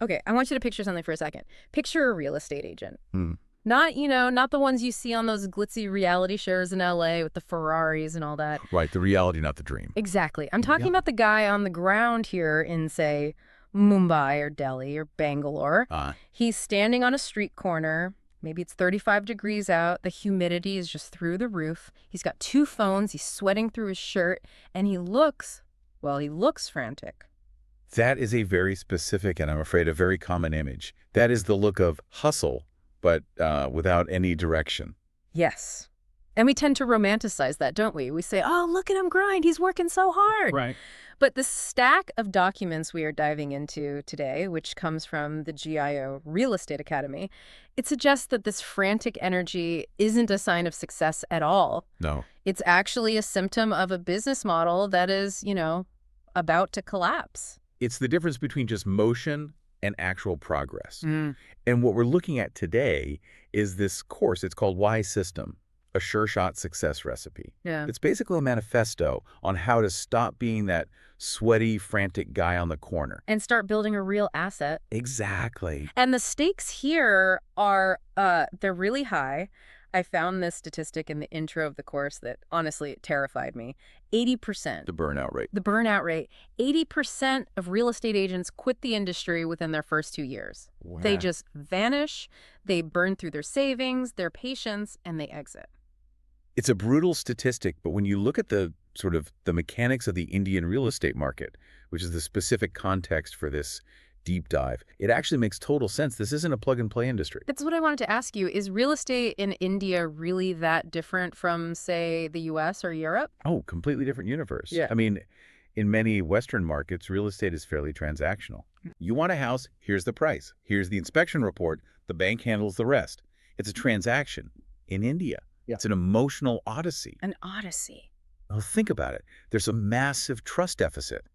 Okay, I want you to picture something for a second. Picture a real estate agent. Hmm. Not, not the ones you see on those glitzy reality shows in LA with the Ferraris and all that. Right, the reality, not the dream. Exactly. I'm Yeah. talking about the guy on the ground here in, say, Mumbai or Delhi or Bangalore. He's standing on a street corner. Maybe it's 35 degrees out. The humidity is just through the roof. He's got two phones. He's sweating through his shirt. And he looks frantic. That is a very specific and I'm afraid a very common image. That is the look of hustle, but without any direction. Yes. And we tend to romanticize that, don't we? We say, oh, look at him grind. He's working so hard. Right. But the stack of documents we are diving into today, which comes from the GIO Real Estate Academy, it suggests that this frantic energy isn't a sign of success at all. No. It's actually a symptom of a business model that is, about to collapse. It's the difference between just motion and actual progress. Mm. And what we're looking at today is this course. It's called Why System, a sure shot success recipe. Yeah. It's basically a manifesto on how to stop being that sweaty, frantic guy on the corner. And start building a real asset. Exactly. And the stakes here are, they're really high. I found this statistic in the intro of the course that, honestly, it terrified me. 80%. The burnout rate. The burnout rate. 80% of real estate agents quit the industry within their first 2 years. Wow. They just vanish, they burn through their savings, their patience, and they exit. It's a brutal statistic, but when you look at the mechanics of the Indian real estate market, which is the specific context for this deep dive, it actually makes total sense. This isn't a plug-and-play industry. That's what I wanted to ask you. Is real estate in India really that different from, say, the US or Europe? Oh, completely different universe. Yeah. I mean, in many Western markets, real estate is fairly transactional. You want a house, here's the price. Here's the inspection report. The bank handles the rest. It's a transaction. In India, it's an emotional odyssey. An odyssey. Well, think about it. There's a massive trust deficit.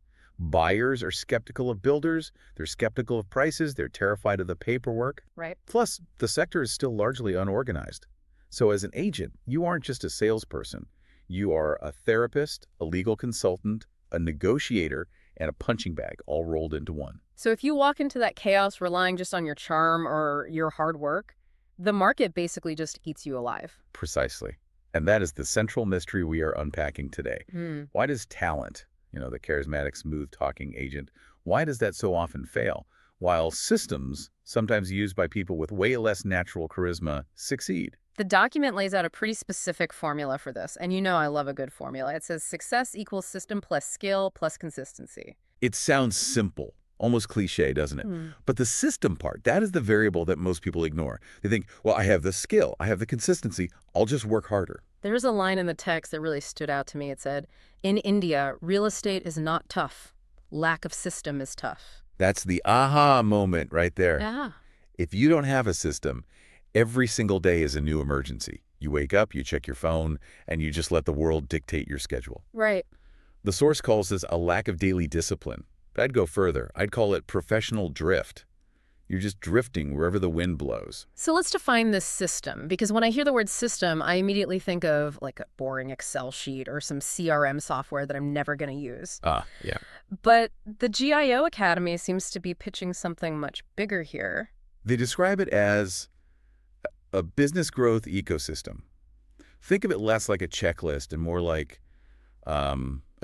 Buyers are skeptical of builders. They're skeptical of prices. They're terrified of the paperwork. Right. Plus, the sector is still largely unorganized. So as an agent, you aren't just a salesperson. You are a therapist, a legal consultant, a negotiator, and a punching bag all rolled into one. So if you walk into that chaos relying just on your charm or your hard work, the market basically just eats you alive. Precisely. And that is the central mystery we are unpacking today. Why does talent, the charismatic, smooth-talking agent, why does that so often fail? While systems, sometimes used by people with way less natural charisma, succeed. The document lays out a pretty specific formula for this. And I love a good formula. It says success equals system plus skill plus consistency. It sounds simple, almost cliche, doesn't it? But the system part, that is the variable that most people ignore. They think, well, I have the skill, I have the consistency, I'll just work harder. There's a line in the text that really stood out to me. It said, in India, real estate is not tough. Lack of system is tough. That's the aha moment right there. Yeah. If you don't have a system, every single day is a new emergency. You wake up, you check your phone, and you just let the world dictate your schedule. Right. The source calls this a lack of daily discipline. But I'd go further. I'd call it professional drift. You're just drifting wherever the wind blows. So let's define this system, because when I hear the word system, I immediately think of like a boring Excel sheet or some CRM software that I'm never going to use. Yeah. But the GIO Academy seems to be pitching something much bigger here. They describe it as a business growth ecosystem. Think of it less like a checklist and more like a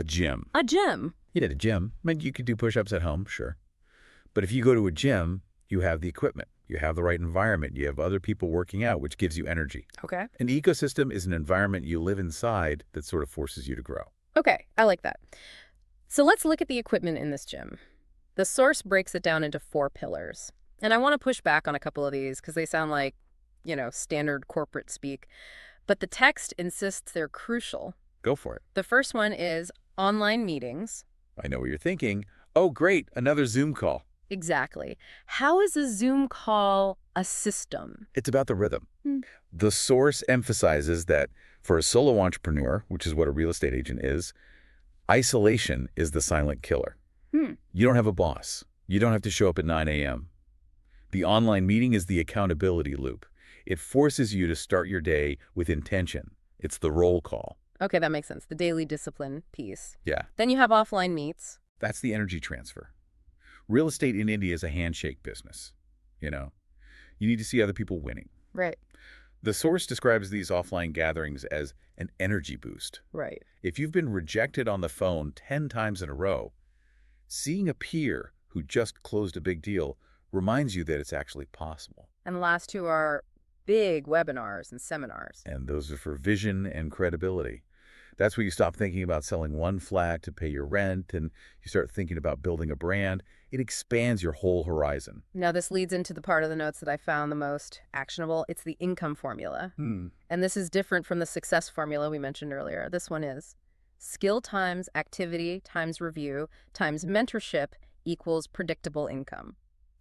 gym. A gym? Yeah, a gym. I mean, you could do push-ups at home, sure. But if you go to a gym, you have the equipment, you have the right environment, you have other people working out, which gives you energy. Okay. An ecosystem is an environment you live inside that sort of forces you to grow. Okay, I like that. So let's look at the equipment in this gym. The source breaks it down into 4 pillars. And I want to push back on a couple of these because they sound like, standard corporate speak. But the text insists they're crucial. Go for it. The first one is online meetings. I know what you're thinking. Oh, great, another Zoom call. Exactly. How is a Zoom call a system? It's about the rhythm. The source emphasizes that for a solo entrepreneur, which is what a real estate agent is, isolation is the silent killer. You don't have a boss. You don't have to show up at 9 a.m. The online meeting is the accountability loop. It forces you to start your day with intention. It's the roll call. Okay, that makes sense. The daily discipline piece. Yeah. Then you have offline meets. That's the energy transfer. Real estate in India is a handshake business. You know, you need to see other people winning. Right. The source describes these offline gatherings as an energy boost. Right. If you've been rejected on the phone 10 times in a row, seeing a peer who just closed a big deal reminds you that it's actually possible. And the last two are big webinars and seminars. And those are for vision and credibility. That's where you stop thinking about selling one flat to pay your rent and you start thinking about building a brand. It expands your whole horizon. Now, this leads into the part of the notes that I found the most actionable. It's the income formula. And this is different from the success formula we mentioned earlier. This one is skill times activity times review times mentorship equals predictable income.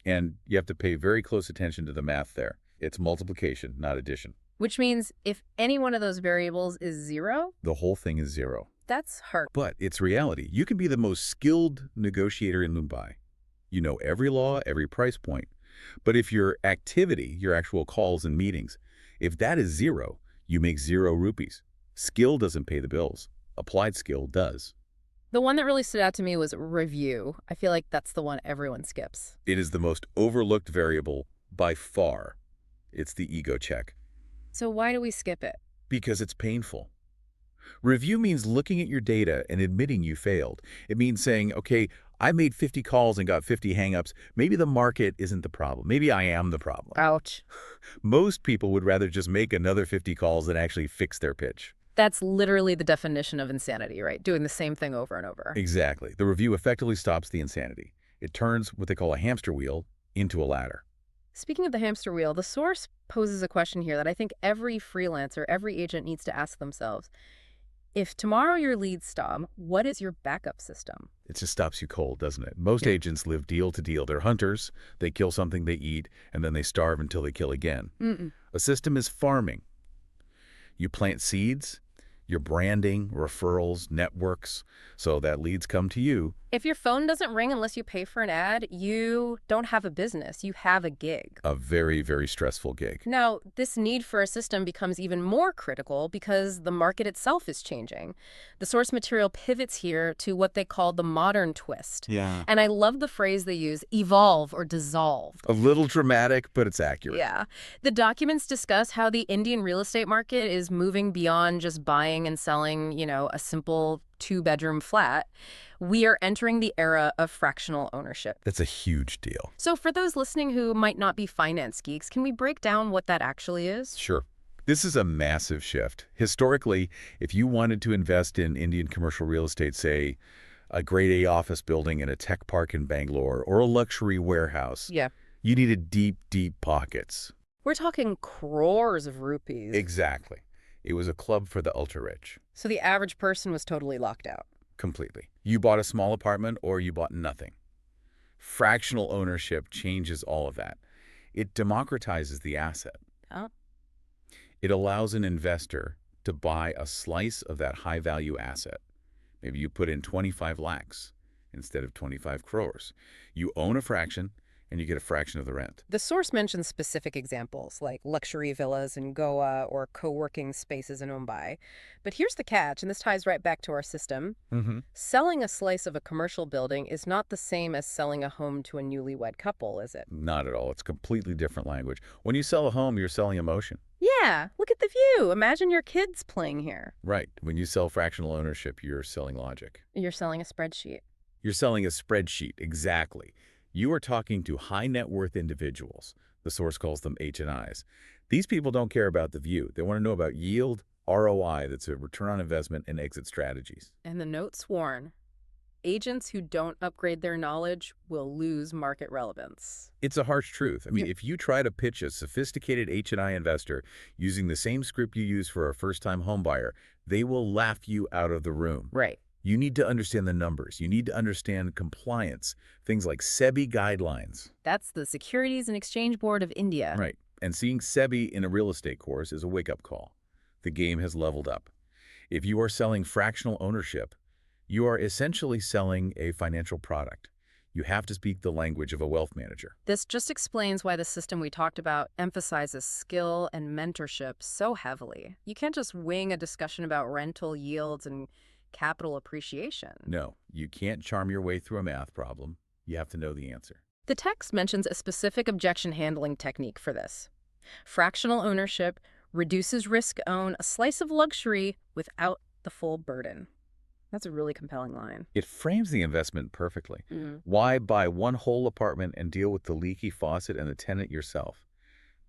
And you have to pay very close attention to the math there. It's multiplication, not addition. Which means if any one of those variables is zero, the whole thing is zero. That's hard. But it's reality. You can be the most skilled negotiator in Mumbai. You know every law, every price point. But if your activity, your actual calls and meetings, if that is zero, you make 0 rupees. Skill doesn't pay the bills. Applied skill does. The one that really stood out to me was review. I feel like that's the one everyone skips. It is the most overlooked variable by far. It's the ego check. So why do we skip it? Because it's painful. Review means looking at your data and admitting you failed. It means saying, okay, I made 50 calls and got 50 hangups. Maybe the market isn't the problem. Maybe I am the problem. Ouch. Most people would rather just make another 50 calls than actually fix their pitch. That's literally the definition of insanity, right? Doing the same thing over and over. Exactly. The review effectively stops the insanity. It turns what they call a hamster wheel into a ladder. Speaking of the hamster wheel, the source poses a question here that I think every freelancer, every agent needs to ask themselves. If tomorrow your leads stop, what is your backup system? It just stops you cold, doesn't it? Most agents live deal to deal. They're hunters. They kill something, they eat, and then they starve until they kill again. A system is farming. You plant seeds, your branding, referrals, networks, so that leads come to you. If your phone doesn't ring unless you pay for an ad, you don't have a business. You have a gig. A very, very stressful gig. Now, this need for a system becomes even more critical because the market itself is changing. The source material pivots here to what they call the modern twist. Yeah. And I love the phrase they use, evolve or dissolve. A little dramatic, but it's accurate. Yeah. The documents discuss how the Indian real estate market is moving beyond just buying and selling, a simple 2-bedroom flat. We are entering the era of fractional ownership. That's a huge deal. So for those listening who might not be finance geeks, can we break down what that actually is? Sure. This is a massive shift. Historically, if you wanted to invest in Indian commercial real estate, say a grade A office building in a tech park in Bangalore or a luxury warehouse, you needed deep, deep pockets. We're talking crores of rupees. Exactly. It was a club for the ultra-rich. So the average person was totally locked out. Completely. You bought a small apartment or you bought nothing. Fractional ownership changes all of that. It democratizes the asset. Oh. It allows an investor to buy a slice of that high-value asset. Maybe you put in 25 lakhs instead of 25 crores. You own a fraction, and you get a fraction of the rent. The source mentions specific examples, like luxury villas in Goa or co-working spaces in Mumbai. But here's the catch, and this ties right back to our system. Selling a slice of a commercial building is not the same as selling a home to a newlywed couple, is it? Not at all. It's completely different language. When you sell a home, you're selling emotion. Yeah, look at the view. Imagine your kids playing here. Right. When you sell fractional ownership, you're selling logic. You're selling a spreadsheet. You're selling a spreadsheet, exactly. You are talking to high net worth individuals. The source calls them H&Is. These people don't care about the view. They want to know about yield, ROI, that's a return on investment, and exit strategies. And the notes warn, agents who don't upgrade their knowledge will lose market relevance. It's a harsh truth. I mean, if you try to pitch a sophisticated H&I investor using the same script you use for a first-time homebuyer, they will laugh you out of the room. Right. You need to understand the numbers. You need to understand compliance, things like SEBI guidelines. That's the Securities and Exchange Board of India. Right. And seeing SEBI in a real estate course is a wake-up call. The game has leveled up. If you are selling fractional ownership, you are essentially selling a financial product. You have to speak the language of a wealth manager. This just explains why the system we talked about emphasizes skill and mentorship so heavily. You can't just wing a discussion about rental yields and capital appreciation. No, you can't charm your way through a math problem. You have to know the answer. The text mentions a specific objection handling technique for this. Fractional ownership reduces risk own a slice of luxury without the full burden. That's a really compelling line. It frames the investment perfectly. Mm-hmm. Why buy one whole apartment and deal with the leaky faucet and the tenant yourself?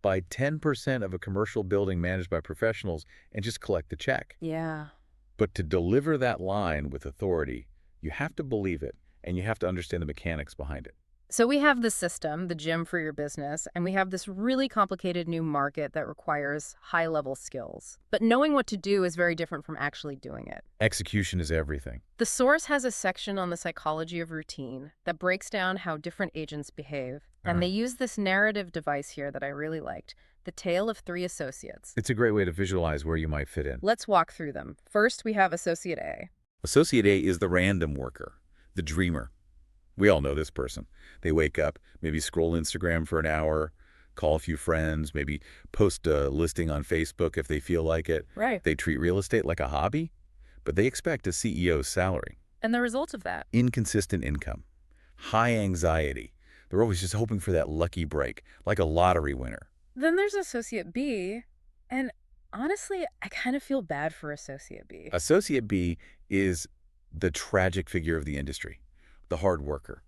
Buy 10% of a commercial building managed by professionals and just collect the check. Yeah. But to deliver that line with authority, you have to believe it, and you have to understand the mechanics behind it. So we have the system, the gym for your business, and we have this really complicated new market that requires high-level skills. But knowing what to do is very different from actually doing it. Execution is everything. The source has a section on the psychology of routine that breaks down how different agents behave. And they use this narrative device here that I really liked, the tale of three associates. It's a great way to visualize where you might fit in. Let's walk through them. First, we have Associate A. Associate A is the random worker, the dreamer. We all know this person. They wake up, maybe scroll Instagram for an hour, call a few friends, maybe post a listing on Facebook if they feel like it. Right. They treat real estate like a hobby, but they expect a CEO's salary. And the result of that? Inconsistent income, high anxiety. They're always just hoping for that lucky break, like a lottery winner. Then there's Associate B, and honestly, I kind of feel bad for Associate B. Associate B is the tragic figure of the industry, the hard worker.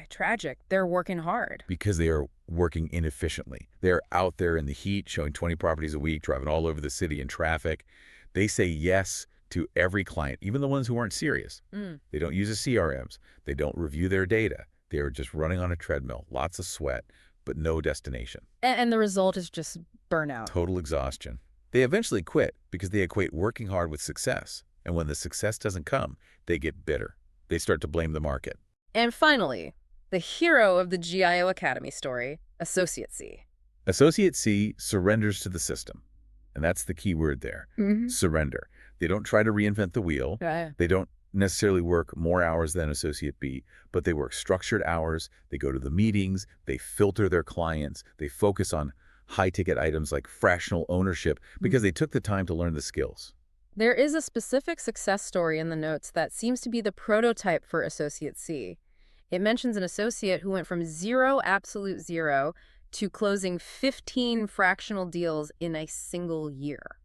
Tragic. They're working hard. Because they are working inefficiently. They're out there in the heat, showing 20 properties a week, driving all over the city in traffic. They say yes to every client, even the ones who aren't serious. They don't use the CRMs. They don't review their data. They are just running on a treadmill, lots of sweat, but no destination. And the result is just burnout. Total exhaustion. They eventually quit because they equate working hard with success. And when the success doesn't come, they get bitter. They start to blame the market. And finally, the hero of the GIO Academy story, Associate C. Associate C surrenders to the system. And that's the key word there, surrender. They don't try to reinvent the wheel. They don't necessarily work more hours than Associate B, but they work structured hours. They go to the meetings. They filter their clients. They focus on high-ticket items like fractional ownership because they took the time to learn the skills. There is a specific success story in the notes that seems to be the prototype for Associate C. It mentions an associate who went from absolute zero, to closing 15 fractional deals in a single year.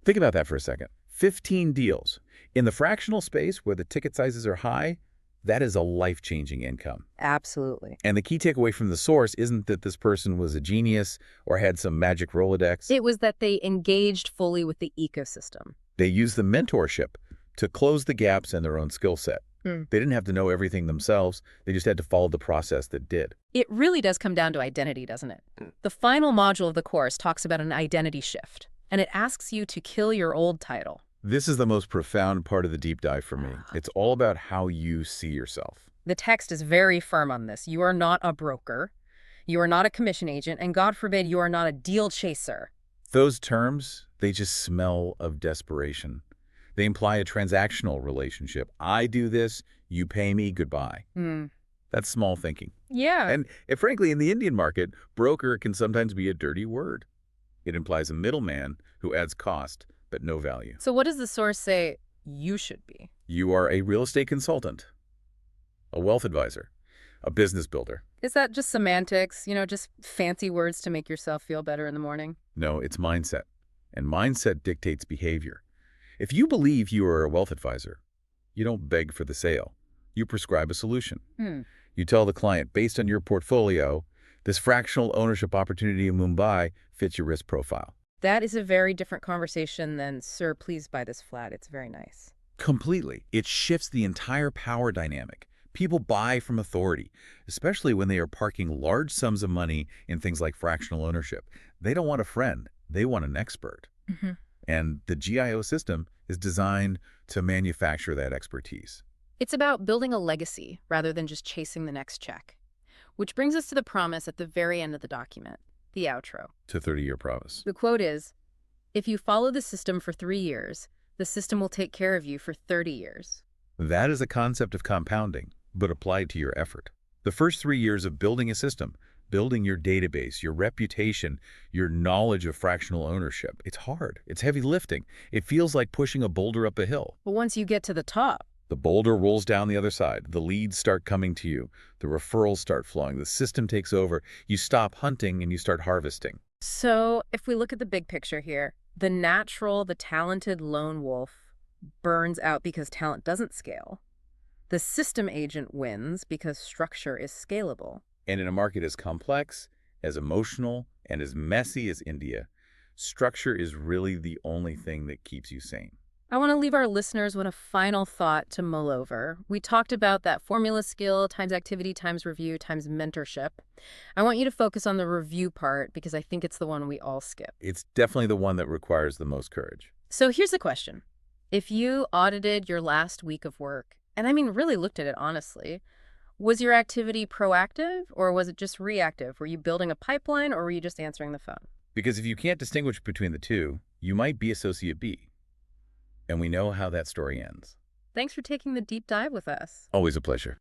Think about that for a second. 15 deals. In the fractional space where the ticket sizes are high, that is a life-changing income. Absolutely. And the key takeaway from the source isn't that this person was a genius or had some magic Rolodex. It was that they engaged fully with the ecosystem. They used the mentorship to close the gaps in their own skill set. They didn't have to know everything themselves. They just had to follow the process that did. It really does come down to identity, doesn't it? The final module of the course talks about an identity shift, and it asks you to kill your old title. This is the most profound part of the deep dive for me. It's all about how you see yourself. The text is very firm on this. You are not a broker. You are not a commission agent, and God forbid you are not a deal chaser. Those terms, they just smell of desperation. They imply a transactional relationship. I do this, you pay me, goodbye. That's small thinking. Yeah. And frankly, in the Indian market, broker can sometimes be a dirty word. It implies a middleman who adds cost but no value. So what does the source say you should be? You are a real estate consultant, a wealth advisor, a business builder. Is that just semantics, just fancy words to make yourself feel better in the morning? No, it's mindset. And mindset dictates behavior. If you believe you are a wealth advisor, you don't beg for the sale. You prescribe a solution. You tell the client, based on your portfolio, this fractional ownership opportunity in Mumbai fits your risk profile. That is a very different conversation than, sir, please buy this flat. It's very nice. Completely. It shifts the entire power dynamic. People buy from authority, especially when they are parking large sums of money in things like fractional ownership. They don't want a friend. They want an expert. And the GIO system is designed to manufacture that expertise. It's about building a legacy rather than just chasing the next check. Which brings us to the promise at the very end of the document, the outro. To 30-year promise. The quote is, if you follow the system for 3 years, the system will take care of you for 30 years. That is a concept of compounding, but applied to your effort. The first 3 years of building a system, building your database, your reputation, your knowledge of fractional ownership, it's hard. It's heavy lifting. It feels like pushing a boulder up a hill. But once you get to the top, The boulder rolls down the other side. The leads start coming to you. The referrals start flowing. The system takes over. You stop hunting and you start harvesting. So if we look at the big picture here, the natural, the talented lone wolf burns out because talent doesn't scale. The system agent wins because structure is scalable. And in a market as complex, as emotional, and as messy as India, structure is really the only thing that keeps you sane. I want to leave our listeners with a final thought to mull over. We talked about that formula skill times activity times review times mentorship. I want you to focus on the review part because I think it's the one we all skip. It's definitely the one that requires the most courage. So here's the question. If you audited your last week of work, and I mean really looked at it honestly, was your activity proactive or was it just reactive? Were you building a pipeline or were you just answering the phone? Because if you can't distinguish between the two, you might be Associate B. And we know how that story ends. Thanks for taking the deep dive with us. Always a pleasure.